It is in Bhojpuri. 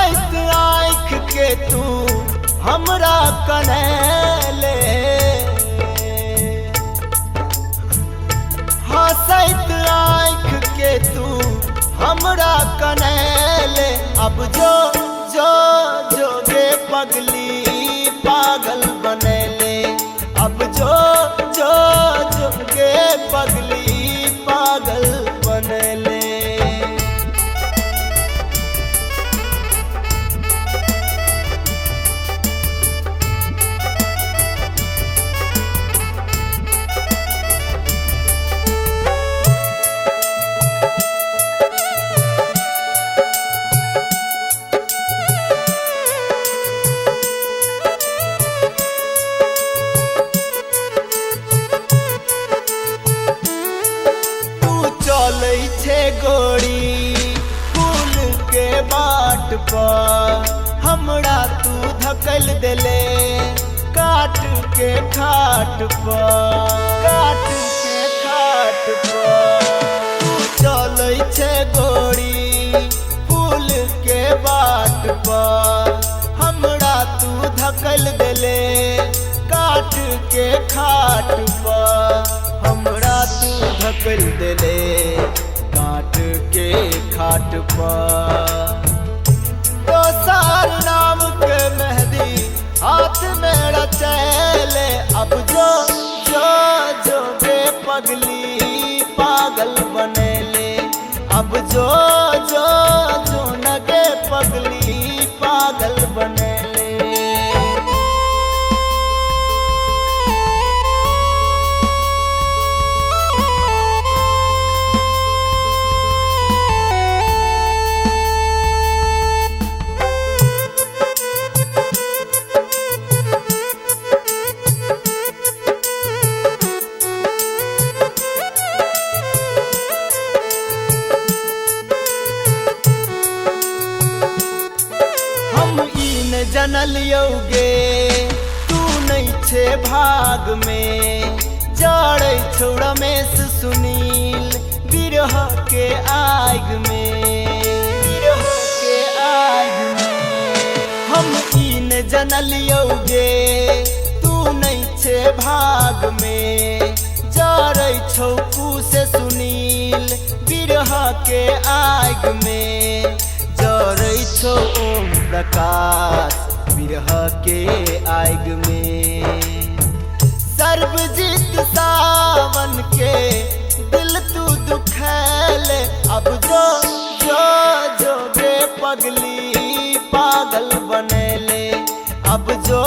हंसत आँख के तू हमरा कनेले, हंसत आँख के तू हमरा कनेले। अब जो जो जोगे पगली पागल बनेले, अब जो जो जोगे पगली पागल बनेले। चलै छे गोरी फूल के बाट पर, हमरा तू धकल देले काट के खाट पर, काट के खाट पर। तू चलै छे गोरी फूल के बाट पर, हमरा तू धकल देले काट के खाट पर, हमरा तू धकल देले काट के खाट पर। दोसर नाम के मेहंदी हाथ में रचैले, अब जो जो जोगे पगली पागल बनेले, अब जो जो जोनगे पगली पागल बनेले। जनलियोगे तू नहीं छे भाग में, जड़ै छौ रमेश सुनील बिरह के आग में, बिरह के आग में। हम इन जनलियोगे तू नहीं छे भाग में, जड़ै छौ कुसे सुनील बिरह के आग में, जड़ै छौ ओम प्रकाश बिरह के आग में। सर्वजीत सावन के दिल तू दुखैले, अब जो जो जोगे पगली पागल बनेले, अब जो